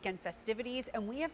weekend festivities, and we have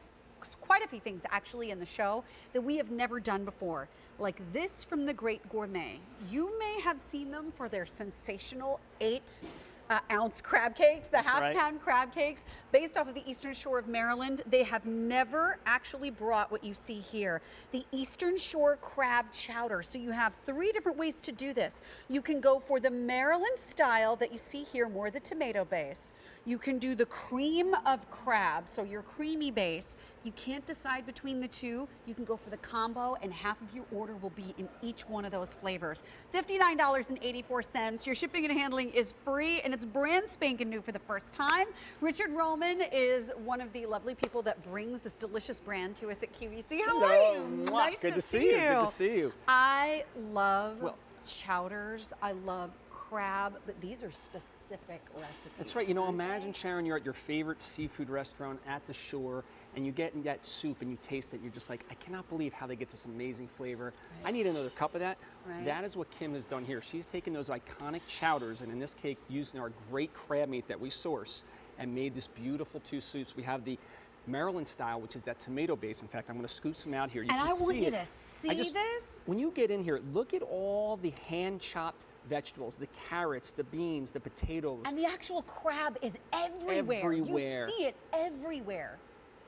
quite a few things actually in the show that we have never done before, like this from the Great Gourmet. You may have seen them for their sensational 8-ounce crab cakes, the half-pound crab cakes, based off of the Eastern Shore of Maryland. They have never actually brought what you see here, the Eastern Shore crab chowder. So you have 3 different ways to do this. You can go for the Maryland style that you see here, more the tomato base. You can do the cream of crab, so your creamy base. You can't decide between the two. You can go for the combo, and half of your order will be in each one of those flavors. $59.84. Your shipping and handling is free, and it's brand spanking new for the first time. Richard Roman is one of the lovely people that brings this delicious brand to us at QVC. How are you? Nice Good to see you. Good to see you. I love chowders. I love crab, but these are specific recipes. That's right. You know, imagine, Sharon, you're at your favorite seafood restaurant at the shore, and you get that soup and you taste it, and you're just like, I cannot believe how they get this amazing flavor. Right. I need another cup of that. Right. That is what Kim has done here. She's taken those iconic chowders, and in this cake, using our great crab meat that we source, and made this beautiful 2 soups. We have the Maryland style, which is that tomato base. In fact, I'm going to scoop some out here. And I want you to see this. When you get in here, look at all the hand-chopped vegetables, the carrots, the beans, the potatoes. And the actual crab is everywhere. You see it everywhere.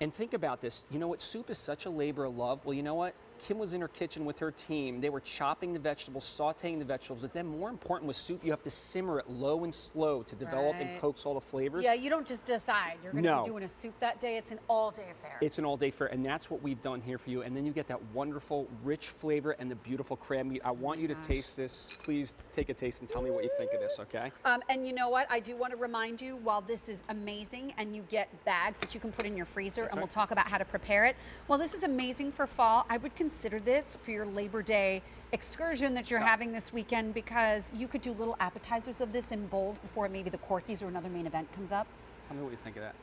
And think about this. You know what? Soup is such a labor of love. Well, you know what? Kim was in her kitchen with her team. They were chopping the vegetables, sauteing the vegetables, but then more important with soup, you have to simmer it low and slow to develop and coax all the flavors. Yeah, you don't just decide you're going to be doing a soup that day. It's an all-day affair. It's an all-day affair, and that's what we've done here for you. And then you get that wonderful, rich flavor and the beautiful crab meat. I want you to taste this. Please take a taste and tell me what you think of this, okay? And you know what? I do want to remind you, while this is amazing, and you get bags that you can put in your freezer, and we'll talk about how to prepare it. Well, this is amazing for fall. I would consider this for your Labor Day excursion that you're having this weekend, because you could do little appetizers of this in bowls before maybe the Corkies or another main event comes up. Tell me what you think of that.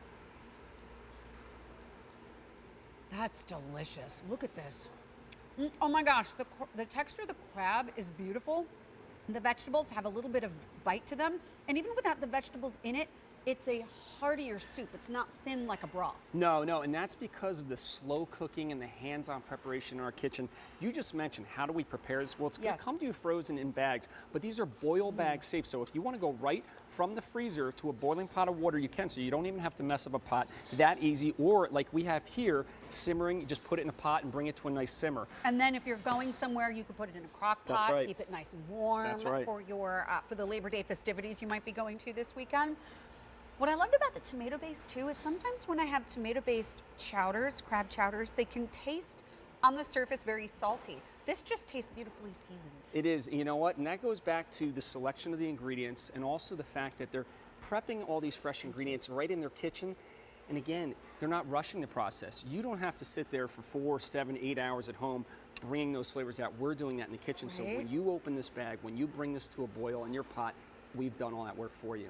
That's delicious. Look at this. Oh my gosh, the texture of the crab is beautiful. The vegetables have a little bit of bite to them, and even without the vegetables in it, it's a heartier soup. It's not thin like a broth. No, and that's because of the slow cooking and the hands-on preparation in our kitchen. You just mentioned, how do we prepare this? Well, it's going to come to you frozen in bags, but these are boil bag safe. So if you want to go right from the freezer to a boiling pot of water, you can. So you don't even have to mess up a pot. That easy. Or like we have here, simmering, you just put it in a pot and bring it to a nice simmer. And then if you're going somewhere, you could put it in a crock pot, keep it nice and warm for your for the Labor Day festivities you might be going to this weekend. What I loved about the tomato base too is sometimes when I have tomato based chowders, crab chowders, they can taste on the surface very salty. This just tastes beautifully seasoned. It is. You know what? And that goes back to the selection of the ingredients, and also the fact that they're prepping all these fresh ingredients right in their kitchen. And again, they're not rushing the process. You don't have to sit there for 4, 7, 8 hours at home bringing those flavors out. We're doing that in the kitchen. So when you open this bag, when you bring this to a boil in your pot, we've done all that work for you.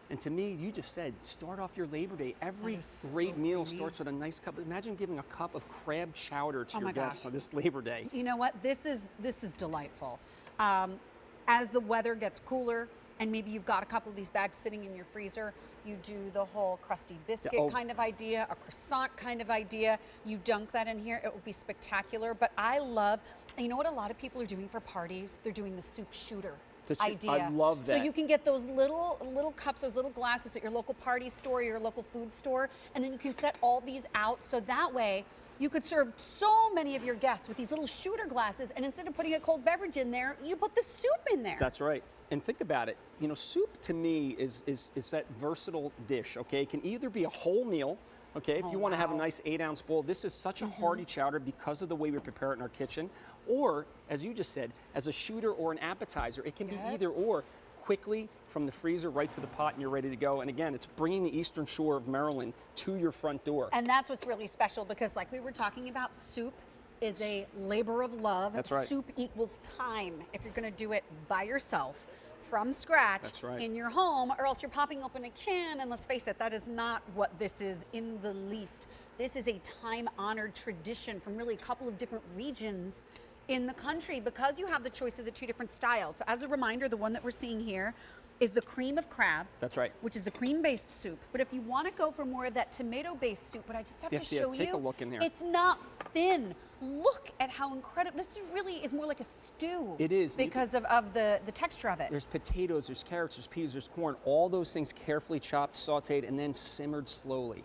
And to me, you just said, start off your Labor Day. Every great meal starts with a nice cup. Imagine giving a cup of crab chowder to your guests on this Labor Day. You know what? This is delightful. As the weather gets cooler, and maybe you've got a couple of these bags sitting in your freezer, you do the whole crusty biscuit kind of idea, a croissant kind of idea. You dunk that in here, it will be spectacular. But I love, you know what a lot of people are doing for parties? They're doing the soup shooter idea. I love that. So you can get those little cups, those little glasses at your local party store, your local food store, and then you can set all these out, so that way you could serve so many of your guests with these little shooter glasses, and instead of putting a cold beverage in there, you put the soup in there. That's right. And think about it. You know, soup to me is that versatile dish, okay? It can either be a whole meal, okay, if you want to have a nice 8-ounce bowl. This is such a hearty chowder because of the way we prepare it in our kitchen. Or, as you just said, as a shooter or an appetizer. It can be either or. Quickly from the freezer right to the pot and you're ready to go. And again, it's bringing the Eastern Shore of Maryland to your front door. And that's what's really special, because like we were talking about, soup is a labor of love. That's right. Soup equals time. If you're going to do it by yourself, from scratch in your home, or else you're popping open a can, and let's face it, that is not what this is in the least. This is a time-honored tradition from really a couple of different regions in the country, because you have the choice of the 2 different styles. So as a reminder, the one that we're seeing here is the cream of crab. That's right. Which is the cream-based soup. But if you want to go for more of that tomato-based soup, but I just have to show you. Take a look in here. It's not thin. Look at how incredible. This really is more like a stew. It is. Because of the texture of it. There's potatoes, there's carrots, there's peas, there's corn. All those things carefully chopped, sauteed, and then simmered slowly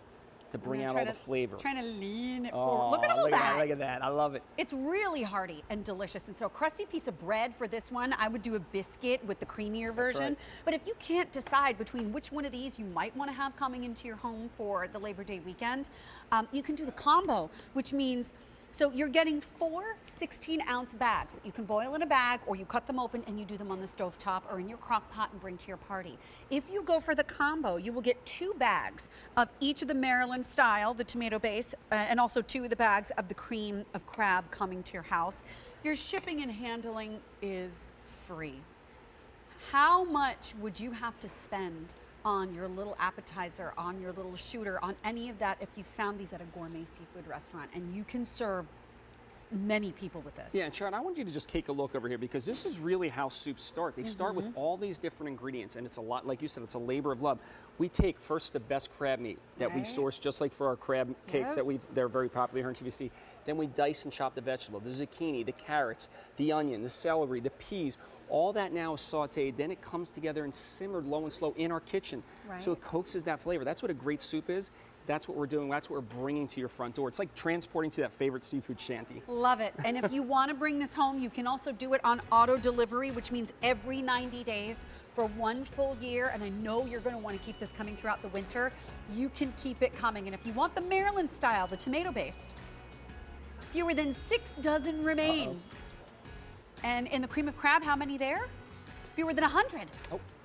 to bring out all the flavor. Trying to lean it forward. Look at all that. Look at that. I love it. It's really hearty and delicious. And so a crusty piece of bread for this one, I would do a biscuit with the creamier version. Right. But if you can't decide between which one of these you might want to have coming into your home for the Labor Day weekend, you can do the combo, which means so you're getting 4 16-ounce bags that you can boil in a bag, or you cut them open and you do them on the stovetop or in your crock pot and bring to your party. If you go for the combo, you will get 2 bags of each of the Maryland style, the tomato base, and also 2 of the bags of the cream of crab coming to your house. Your shipping and handling is free. How much would you have to spend on your little appetizer, on your little shooter, on any of that if you found these at a gourmet seafood restaurant and you can serve many people with this? Yeah, and Sharon, I want you to just take a look over here because this is really how soups start. They start with all these different ingredients, and it's a lot, like you said, it's a labor of love. We take first the best crab meat that we source, just like for our crab cakes that they're very popular here in QVC. Then we dice and chop the vegetable, the zucchini, the carrots, the onion, the celery, the peas. All that now is sauteed, then it comes together and simmered low and slow in our kitchen. So it coaxes that flavor. That's what a great soup is. That's what we're doing. That's what we're bringing to your front door. It's like transporting to that favorite seafood shanty. Love it. And if you want to bring this home, you can also do it on auto delivery, which means every 90 days for 1 full year. And I know you're going to want to keep this coming throughout the winter. You can keep it coming. And if you want the Maryland style, the tomato-based, fewer than 6 dozen remain. And in the cream of crab, how many there? Fewer than 100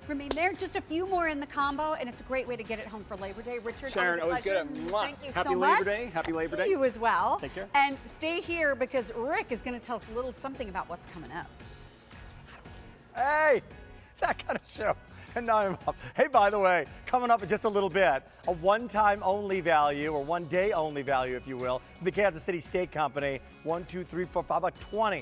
remain there. Just a few more in the combo, and it's a great way to get it home for Labor Day. Richard, Sharon, always good. Thank you Happy so much. Labor Day. Happy Labor Day. To you as well. Take care. And stay here because Rick is going to tell us a little something about what's coming up. Hey, it's that kind of show. And now I'm up. Hey, by the way, coming up in just a little bit, a one-time only value, or one-day only value, if you will, the Kansas City Steak Company. 1, 2, 3, 4, 5, about 20